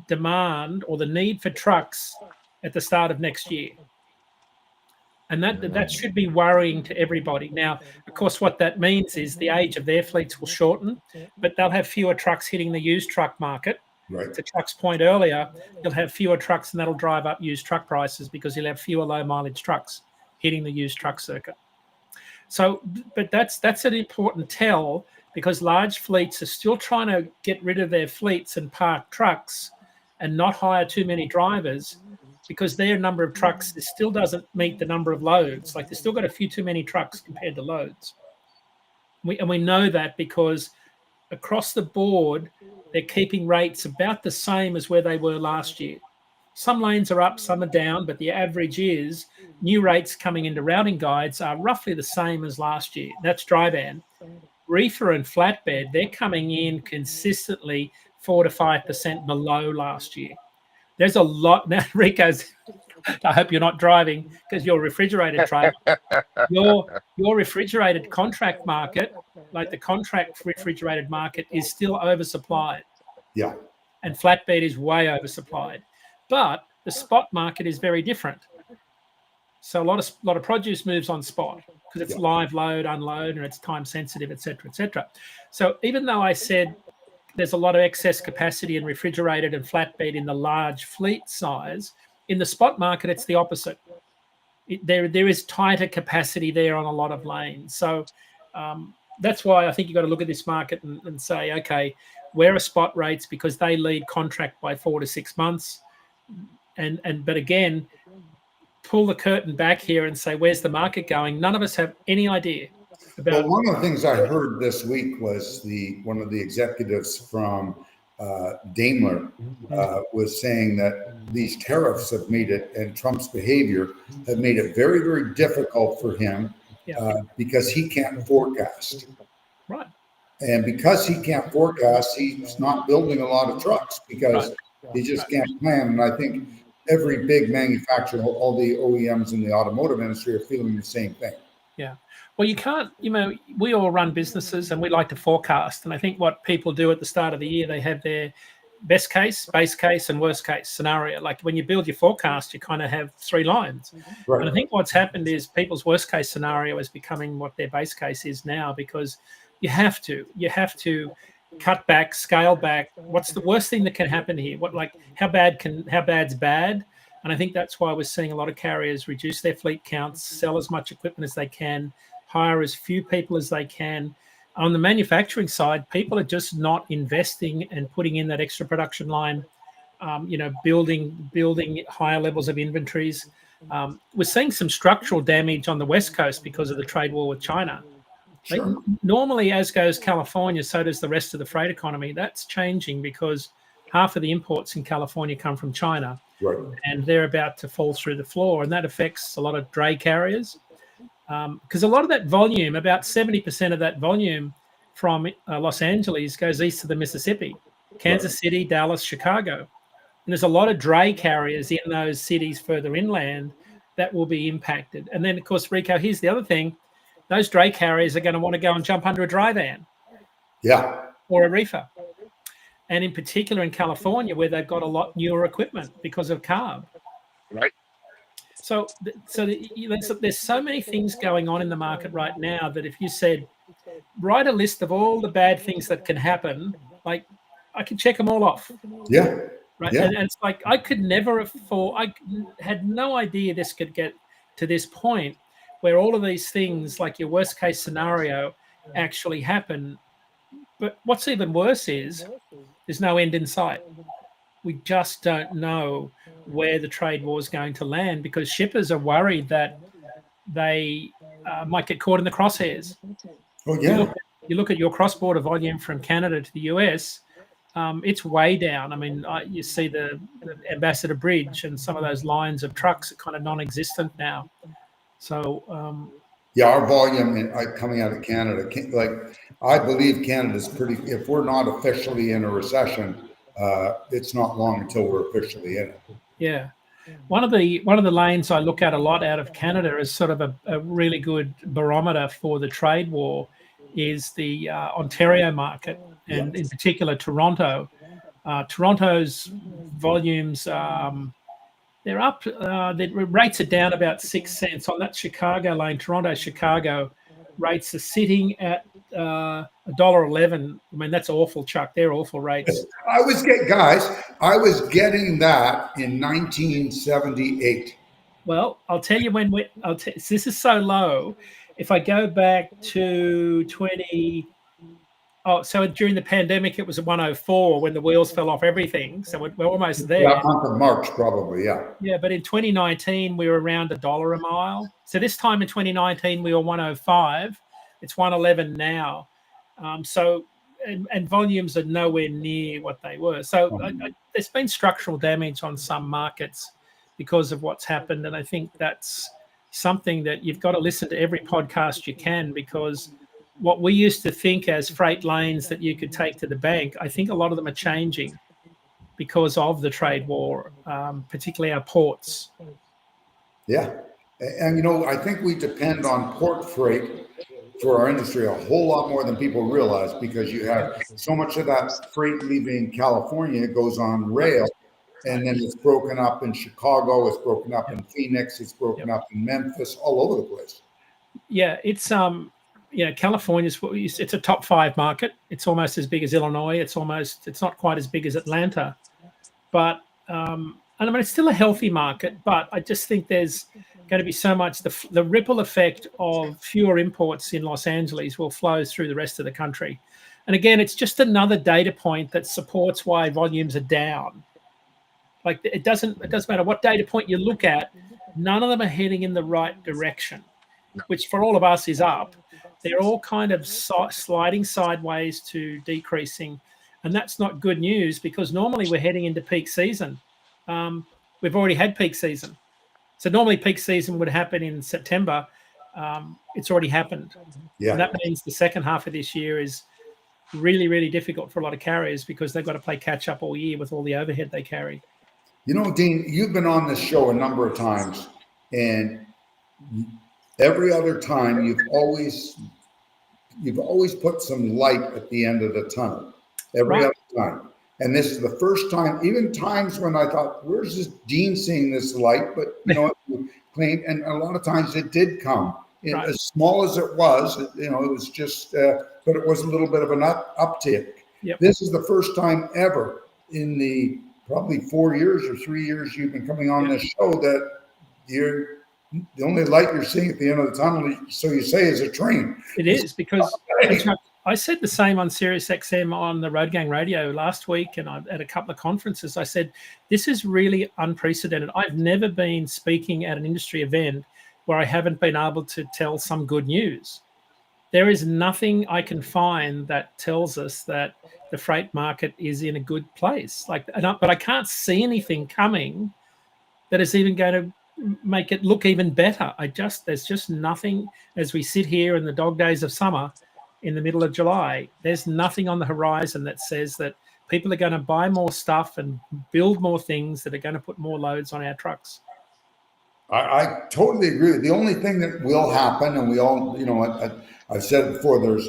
demand or the need for trucks at the start of next year. And that should be worrying to everybody. Now, of course, what that means is the age of their fleets will shorten, but they'll have fewer trucks hitting the used truck market. Right. To Chuck's point earlier, you'll have fewer trucks and that'll drive up used truck prices because you'll have fewer low mileage trucks hitting the used truck circuit. So, but that's an important tell because large fleets are still trying to get rid of their fleets and park trucks and not hire too many drivers because their number of trucks still doesn't meet the number of loads. Like they've still got a few too many trucks compared to loads. We know that because across the board, they're keeping rates about the same as where they were last year. Some lanes are up, some are down, but the average is new rates coming into routing guides are roughly the same as last year. That's dry van. Reefer and flatbed, they're coming in consistently 4 to 5% below last year. There's a lot now, Rico's. I hope you're not driving because you're a refrigerated trailer. Your refrigerated contract market, like the contract refrigerated market, is still oversupplied. Yeah. And flatbed is way oversupplied. But the spot market is very different. So a lot of produce moves on spot because it's live load, unload, and it's time sensitive, et cetera, et cetera. So even though I said there's a lot of excess capacity in refrigerated and flatbed in the large fleet size, in the spot market, it's the opposite. There is tighter capacity there on a lot of lanes. So that's why I think you've got to look at this market and say, okay, where are spot rates? Because they lead contract by 4 to 6 months. But again, pull the curtain back here and say, where's the market going? None of us have any idea. Well, one of the things I heard this week was one of the executives from Daimler was saying that these tariffs have made it, and Trump's behavior have made it very, very difficult for him because he can't forecast. Right. And because he can't forecast, he's not building a lot of trucks because he just can't plan. And I think every big manufacturer, all the OEMs in the automotive industry are feeling the same thing. Yeah. Well, you can't, we all run businesses and we like to forecast. And I think what people do at the start of the year, they have their best case, base case, and worst case scenario. Like when you build your forecast, you kind of have 3 lines. Right. And I think what's happened is people's worst case scenario is becoming what their base case is now because you have to cut back, scale back. What's the worst thing that can happen here? How bad's bad? And I think that's why we're seeing a lot of carriers reduce their fleet counts, sell as much equipment as they can, hire as few people as they can. On the manufacturing side, people are just not investing and putting in that extra production line, building higher levels of inventories. We're seeing some structural damage on the West Coast because of the trade war with China. Sure. Normally, as goes California, so does the rest of the freight economy. That's changing because half of the imports in California come from China. Right. and they're about to fall through the floor, and that affects a lot of dray carriers. Because a lot of that volume, about 70% of that volume from Los Angeles goes east of the Mississippi, Kansas City, Dallas, Chicago. And there's a lot of dray carriers in those cities further inland that will be impacted. And then, of course, Rico, here's the other thing. Those dray carriers are going to want to go and jump under a dry van or a reefer. And in particular in California, where they've got a lot newer equipment because of CARB. Right. So there's so many things going on in the market right now that if you said, write a list of all the bad things that can happen, like I can check them all off. Yeah. Right. Yeah. And it's like I could never afford, I had no idea this could get to this point where all of these things, like your worst case scenario, actually happen. But what's even worse is there's no end in sight. We just don't know where the trade war is going to land because shippers are worried that they might get caught in the crosshairs. Oh, yeah. You look at your cross-border volume from Canada to the US, it's way down. I mean, you see the Ambassador Bridge and some of those lines of trucks are kind of non-existent now. So, yeah, our volume coming out of Canada, like I believe Canada's pretty, if we're not officially in a recession, it's not long until we're officially in it. Yeah. One of the lanes I look at a lot out of Canada is sort of a really good barometer for the trade war is the Ontario market, and in particular Toronto. Toronto's volumes, they're up. The rates are down about 6 cents on that Chicago lane. Toronto-Chicago rates are sitting at $1.11. I mean, that's awful, Chuck. They're awful rates. I was getting that in 1978. Well, I'll tell you when this is so low. If I go back to so during the pandemic, it was at 104 when the wheels fell off everything. So we're almost there. Yeah, month of March, probably, yeah. Yeah, but in 2019, we were around $1 a mile. So this time in 2019, we were 105. It's 111 now. And volumes are nowhere near what they were. So there's been structural damage on some markets because of what's happened. And I think that's something that you've got to listen to every podcast you can, because what we used to think as freight lanes that you could take to the bank, I think a lot of them are changing because of the trade war, particularly our ports. Yeah. And, I think we depend on port freight for our industry a whole lot more than people realize, because you have so much of that freight leaving California goes on rail, and then it's broken up in Chicago, it's broken up in Phoenix, it's broken up in Memphis, all over the place. Yeah, it's California's, it's a top 5 market. It's almost as big as Illinois. It's not quite as big as Atlanta, but and I mean it's still a healthy market. But I just think there's going to be so much the ripple effect of fewer imports in Los Angeles will flow through the rest of the country. And again, it's just another data point that supports why volumes are down. Like it doesn't matter what data point you look at, none of them are heading in the right direction, which for all of us is up. They're all kind of sliding sideways to decreasing. And that's not good news, because normally we're heading into peak season. We've already had peak season. So normally peak season would happen in September. It's already happened. Yeah. And that means the second half of this year is really, really difficult for a lot of carriers, because they've got to play catch up all year with all the overhead they carry. Dean, you've been on this show a number of times, and every other time you've always put some light at the end of the tunnel. Every other time. And this is the first time, even times when I thought, where's this Dean seeing this light? But clean, and a lot of times it did come. As small as it was, it was just, but it was a little bit of an uptick. Yep. This is the first time ever in the probably 4 years or 3 years you've been coming on this show that the only light you're seeing at the end of the tunnel, so you say, is a train. It is, because I said the same on Sirius XM on the Road Gang Radio last week, and at a couple of conferences. I said, this is really unprecedented. I've never been speaking at an industry event where I haven't been able to tell some good news. There is nothing I can find that tells us that the freight market is in a good place. But I can't see anything coming that is even going to make it look even better. There's just nothing as we sit here in the dog days of summer in the middle of July. There's nothing on the horizon that says that people are going to buy more stuff and build more things that are going to put more loads on our trucks. I totally agree. The only thing that will happen, and we all, I've said it before, there's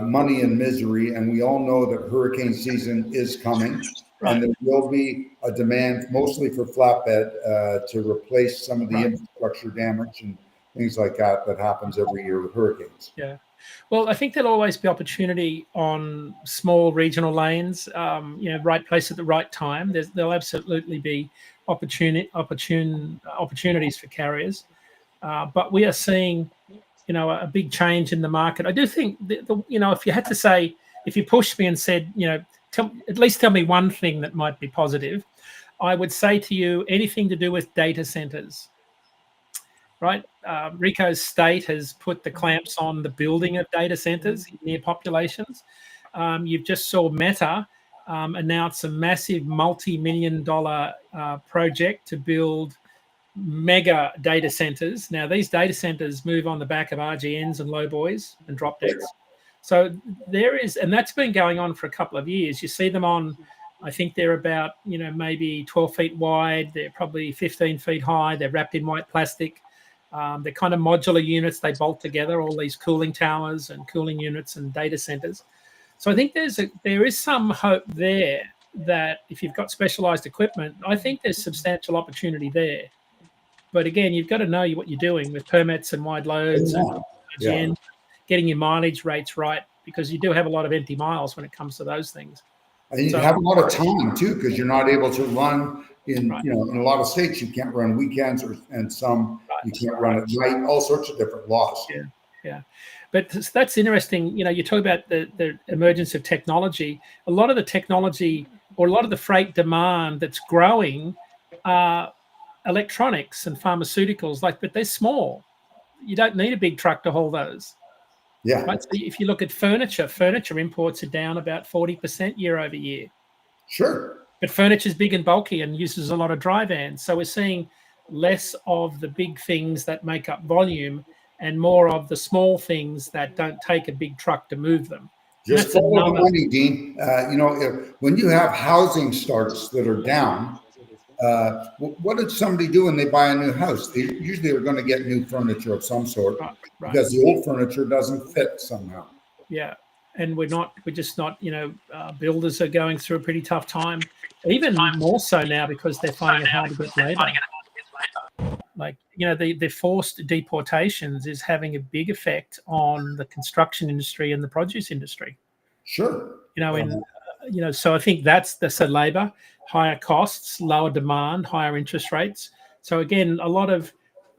money and misery, and we all know that hurricane season is coming, and there will be a demand mostly for flatbed to replace some of the infrastructure damage and things like that happens every year with hurricanes. Yeah. Well, I think there'll always be opportunity on small regional lanes, right place at the right time. There'll absolutely be opportunities for carriers. But we are seeing, a big change in the market. I do think, if you had to say, if you pushed me and said, at least tell me one thing that might be positive, I would say to you anything to do with data centers. Right, Rico's state has put the clamps on the building of data centers near populations. You've just saw Meta announce a massive multi-million-dollar project to build mega data centers. Now, these data centers move on the back of RGNs and low buoys and drop decks. So there is, and that's been going on for a couple of years. You see them on, I think they're about, maybe 12 feet wide. They're probably 15 feet high. They're wrapped in white plastic. They're kind of modular units. They bolt together, all these cooling towers and cooling units and data centers. So I think there is some hope there that if you've got specialized equipment, I think there's substantial opportunity there. But again, you've got to know what you're doing with permits and wide loads and getting your mileage rates right, because you do have a lot of empty miles when it comes to those things. And you have a lot of time too, because you're not able to run in a lot of states. You can't run weekends, and some you can't run at night. All sorts of different laws. Yeah. But that's interesting. You talk about the emergence of technology. A lot of the technology or a lot of the freight demand that's growing are electronics and pharmaceuticals. But they're small. You don't need a big truck to haul those. Yeah. Right? So if you look at furniture imports are down about 40% year over year. Sure. But furniture is big and bulky and uses a lot of dry vans. So we're seeing less of the big things that make up volume and more of the small things that don't take a big truck to move them. Just follow the money, Dean. When you have housing starts that are down, what did somebody do when they buy a new house? They usually are going to get new furniture of some sort because the old furniture doesn't fit somehow. Yeah. And we're just not, builders are going through a pretty tough time, even more so now because they're finding it hard to get labor. The forced deportations is having a big effect on the construction industry and the produce industry. Sure. So I think that's labor, higher costs, lower demand, higher interest rates. So again, a lot of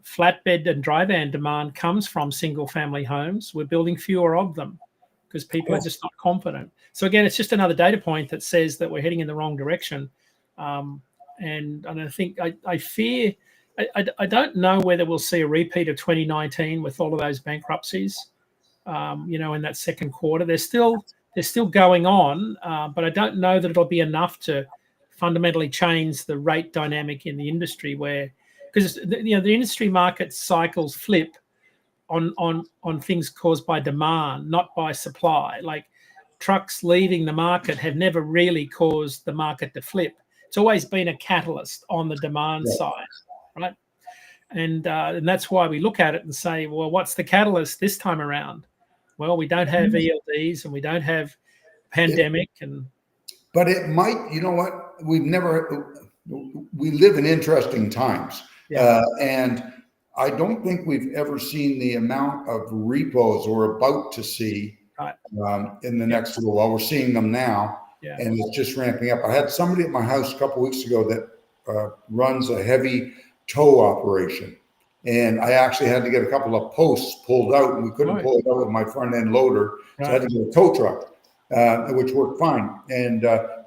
flatbed and dry van demand comes from single family homes. We're building fewer of them because people are just not confident. So again, it's just another data point that says that we're heading in the wrong direction. And I think I fear, I don't know whether we'll see a repeat of 2019 with all of those bankruptcies, in that second quarter. They're still going on, but I don't know that it'll be enough to fundamentally change the rate dynamic in the industry because the industry market cycles flip on things caused by demand, not by supply. Like trucks leaving the market have never really caused the market to flip. It's always been a catalyst on the demand side, right? And that's why we look at it and say, well, what's the catalyst this time around? Well, we don't have ELDs and we don't have pandemic. But it might, we live in interesting times. And I don't think we've ever seen the amount of repos we're about to see in the next little while. We're seeing them now, and it's just ramping up. I had somebody at my house a couple of weeks ago that runs a heavy tow operation, and I actually had to get a couple of posts pulled out, and we couldn't pull it out with my front end loader, so I had to get a tow truck, which worked fine. And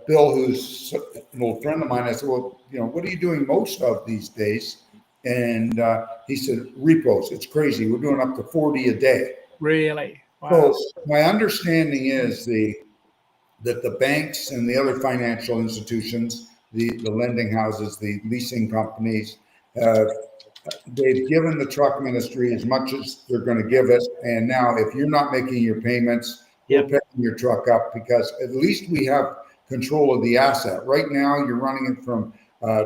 Bill, who's an old friend of mine, I said, well, what are you doing most of these days? And he said, repos. It's crazy. We're doing up to 40 a day. Really? Wow. So my understanding is that the banks and the other financial institutions the lending houses, the leasing companies, they've given the truck industry as much as they're going to give it. And now if you're not making your payments, we're picking your truck up, because at least we have control of the asset. Right now, you're running it from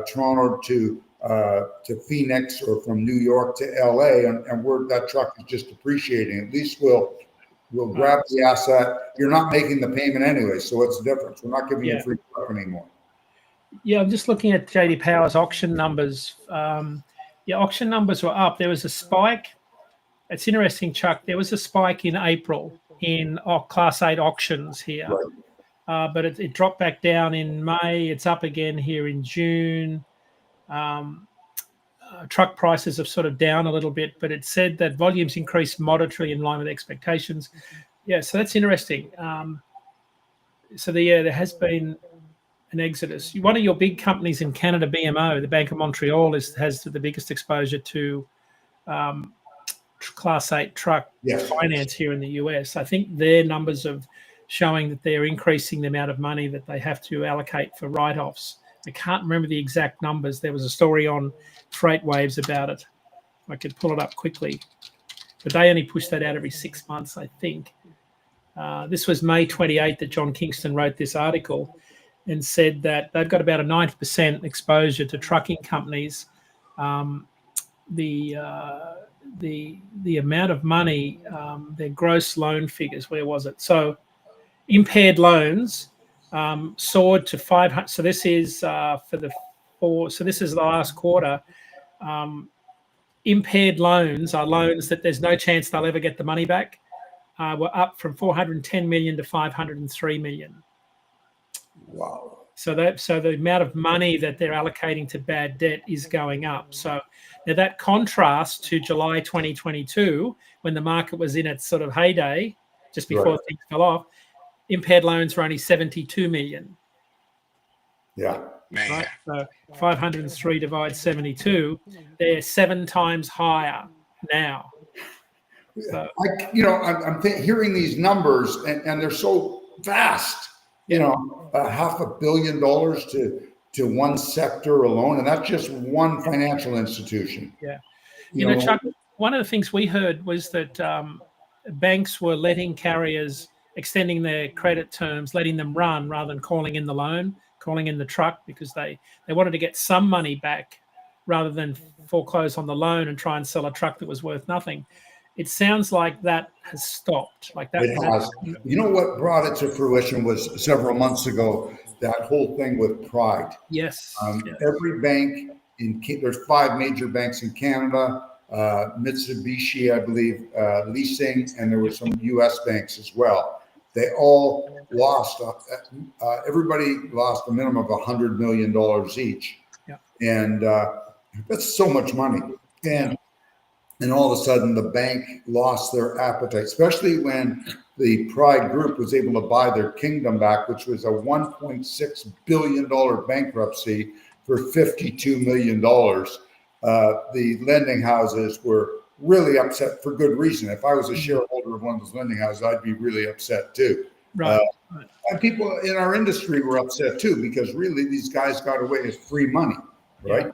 Toronto to Phoenix, or from New York to LA, and that truck is just depreciating. At least we'll grab the asset. You're not making the payment anyway, so what's the difference? We're not giving you a free truck anymore. Yeah, I'm just looking at JD Power's auction numbers. Auction numbers were up. There was a spike. It's interesting, Chuck. There was a spike in April in Class 8 auctions here. Right. But it dropped back down in May. It's up again here in June. Truck prices have sort of down a little bit, but it said that volumes increased moderately in line with expectations. Yeah, so that's interesting. There has been an exodus. One of your big companies in Canada, BMO, the Bank of Montreal, has the biggest exposure to Class 8 truck finance here in the US. I think their numbers of showing that they're increasing the amount of money that they have to allocate for write-offs. I can't remember the exact numbers. There was a story on Freight Waves about it. I could pull it up quickly. But they only push that out every 6 months, I think. This was May 28th that John Kingston wrote this article and said that they've got about a 90% exposure to trucking companies. The amount of money, their gross loan figures, where was it? So impaired loans soared to 500. So this is this is the last quarter. Impaired loans are loans that there's no chance they'll ever get the money back. Were up from 410 million to 503 million. Wow. So the amount of money that they're allocating to bad debt is going up. So now that contrasts to July 2022, when the market was in its sort of heyday, just before things fell off. Impaired loans were only 72 million. Yeah. Right? So 503 divided 72, they're 7 times higher now. So, I'm hearing these numbers, and they're so vast. $500 million to one sector alone, and that's just one financial institution. Yeah. Chuck, one of the things we heard was that banks were letting carriers, extending their credit terms, letting them run rather than calling in the loan, calling in the truck, because they wanted to get some money back rather than foreclose on the loan and try and sell a truck that was worth nothing. It sounds like that has stopped. It has. You know what brought it to fruition was several months ago, that whole thing with Pride. Yes. Every bank there's 5 major banks in Canada, Mitsubishi, I believe, leasing, and there were some U.S. banks as well. They all lost. Everybody lost a minimum of $100 million each, and that's so much money. And all of a sudden, the bank lost their appetite, especially when the Pride Group was able to buy their kingdom back, which was a $1.6 billion bankruptcy for $52 million. The lending houses were really upset for good reason. If I was a shareholder of one of those lending houses, I'd be really upset too. Right. And people in our industry were upset too, because really these guys got away with free money, right?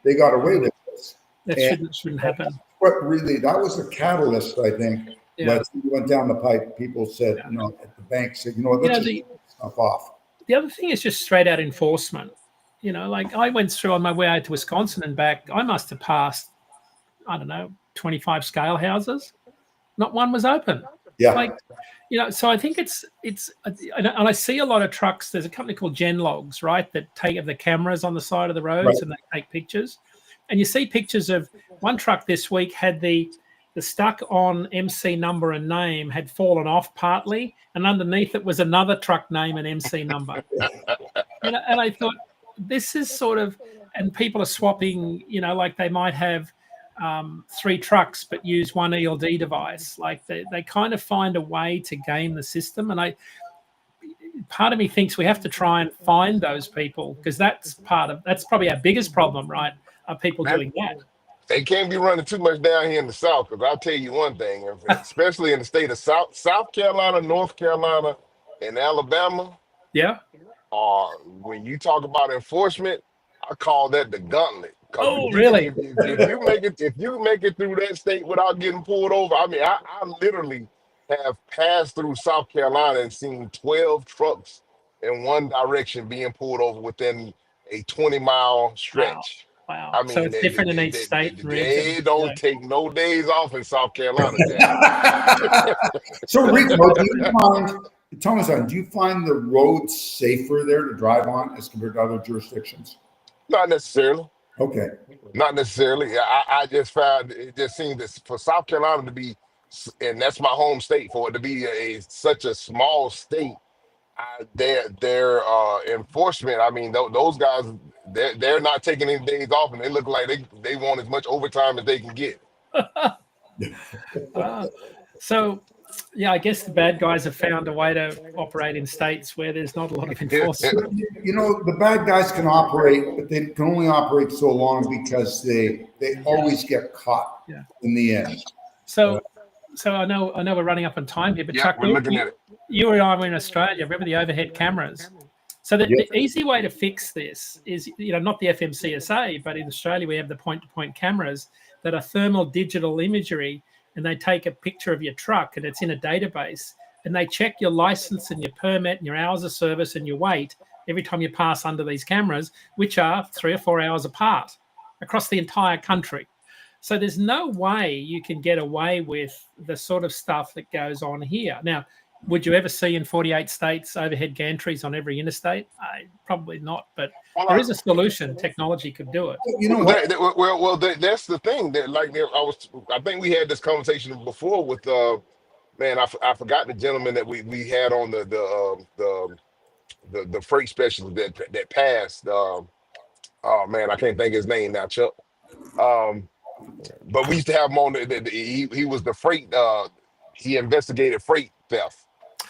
They got away with this. That shouldn't happen. What really, that was the catalyst, I think. But it went down the pipe. People said, at the bank said, let's just get stuff off. The other thing is just straight out enforcement. I went through on my way out to Wisconsin and back. I must have passed, 25 scale houses. Not one was open. Yeah. So I think it's, and I see a lot of trucks. There's a company called Genlogs, right, that have the cameras on the side of the roads and they take pictures. And you see pictures of one truck this week had the stuck on MC number and name had fallen off partly, and underneath it was another truck name and MC number. And I thought, this is sort of, and people are swapping, they might have 3 trucks but use one ELD device. They kind of find a way to game the system. And part of me thinks we have to try and find those people, because that's probably our biggest problem, right? Are people doing that? They can't be running too much down here in the South, because I'll tell you one thing, especially in the state of South Carolina, North Carolina, and Alabama. Yeah. when you talk about enforcement, I call that the gauntlet. Because Oh, really? if you make it through that state without getting pulled over, I mean, I literally have passed through South Carolina and seen 12 trucks in one direction being pulled over within a 20-mile Wow. stretch. Wow. I So mean, it's different in each state and region. they don't take no days off in South Carolina, Jack. So, Rico, tell me something, do you find the roads safer there to drive on as compared to other jurisdictions? Not necessarily. Okay. Not necessarily. I just found it just seemed that for South Carolina to be, and that's my home state, for it to be such a small state, their enforcement. I mean, those guys, they're not taking any days off, and they look like they want as much overtime as they can get. So, yeah, I guess the bad guys have found a way to operate in states where there's not a lot of enforcement. You know, the bad guys can operate, but they can only operate so long because they always get caught in the end. So I know we're running up on time here, but Yeah, Chuck, we're looking at it. you and I were in Australia. Remember the overhead cameras? So the easy way to fix this is, not the FMCSA, but in Australia we have the point-to-point cameras that are thermal digital imagery, and they take a picture of your truck and it's in a database, and they check your license and your permit and your hours of service and your weight every time you pass under these cameras, which are 3 or 4 hours apart across the entire country. So there's no way you can get away with the sort of stuff that goes on here. Now, would you ever see in 48 states overhead gantries on every interstate? Probably not, but there is a solution. Technology could do it. You know what? That's the thing. That I think we had this conversation before with man. I forgot the gentleman that we had on the freight specialist that passed. Oh man, I can't think of his name now, Chuck. But we used to have him on. He was the freight. He investigated freight theft.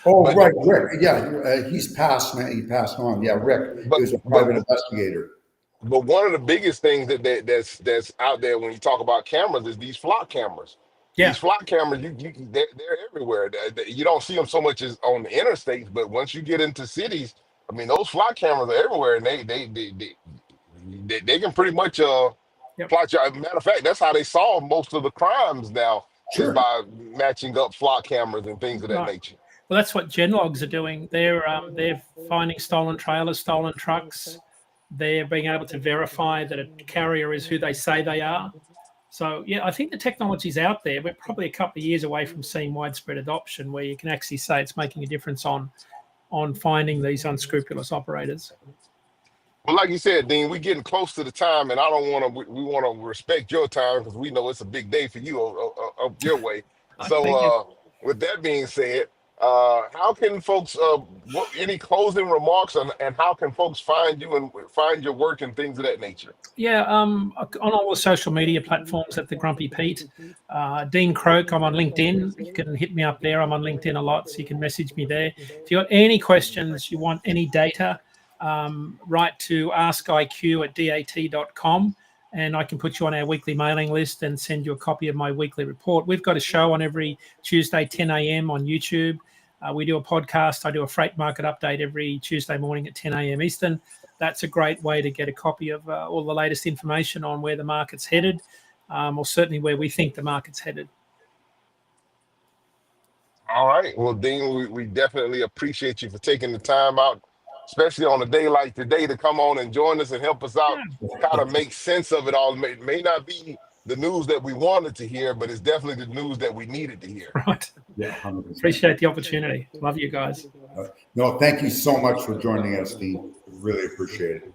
Oh, right, Rick. Yeah, he's passed, man. He passed on. Yeah, Rick. He was a private investigator. But one of the biggest things that's out there when you talk about cameras is these flock cameras. Yeah. These flock cameras, they're everywhere. You don't see them so much as on the interstates, but once you get into cities, I mean, those flock cameras are everywhere, and they can pretty much plot you. Matter of fact, that's how they solve most of the crimes now, is by matching up flock cameras and things of that nature. Well, that's what Genlogs are doing. They're finding stolen trailers, stolen trucks. They're being able to verify that a carrier is who they say they are. So, yeah, I think the technology's out there. We're probably a couple of years away from seeing widespread adoption where you can actually say it's making a difference on finding these unscrupulous operators. Well, like you said, Dean, we're getting close to the time, and we want to respect your time because we know it's a big day for you up your way. So, with that being said, how can folks, any closing remarks and how can folks find you and find your work and things of that nature? Yeah, on all the social media platforms at the Grumpy Pete. Dean Croke, I'm on LinkedIn. You can hit me up there. I'm on LinkedIn a lot, so you can message me there. If you got any questions, you want any data, write to askiq@dat.com. And I can put you on our weekly mailing list and send you a copy of my weekly report. We've got a show on every Tuesday, 10 a.m. on YouTube. We do a podcast. I do a freight market update every Tuesday morning at 10 a.m. Eastern. That's a great way to get a copy of all the latest information on where the market's headed, or certainly where we think the market's headed. All right. Well, Dean, we definitely appreciate you for taking the time out, especially on a day like today, to come on and join us and help us out, kind of make sense of it all. It may not be the news that we wanted to hear, but it's definitely the news that we needed to hear. Right. Yeah, 100%. Appreciate the opportunity. Love you guys. No, thank you so much for joining us, Dean. Really appreciate it.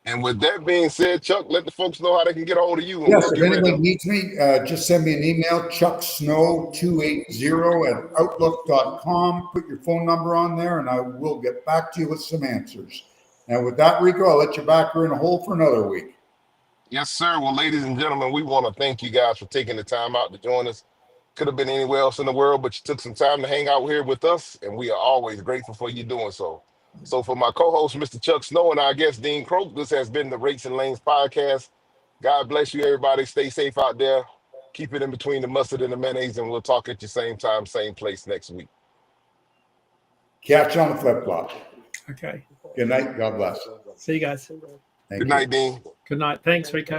And with that being said, Chuck, let the folks know how they can get a hold of you. Yes, if anyone needs me, just send me an email, chucksnow280@outlook.com. Put your phone number on there, and I will get back to you with some answers. And with that, Rico, I'll let you back her in a hole for another week. Yes, sir. Well, ladies and gentlemen, we want to thank you guys for taking the time out to join us. Could have been anywhere else in the world, but you took some time to hang out here with us, and we are always grateful for you doing so. So for my co-host, Mr. Chuck Snow, and our guest, Dean Croke, this has been the Rates and Lanes podcast. God bless you, everybody. Stay safe out there. Keep it in between the mustard and the mayonnaise, and we'll talk at your same time, same place next week. Catch you on the flip-flop. Okay. Good night. God bless. See you guys. Thank Good you. night, Dean. Good night. Thanks, Rico.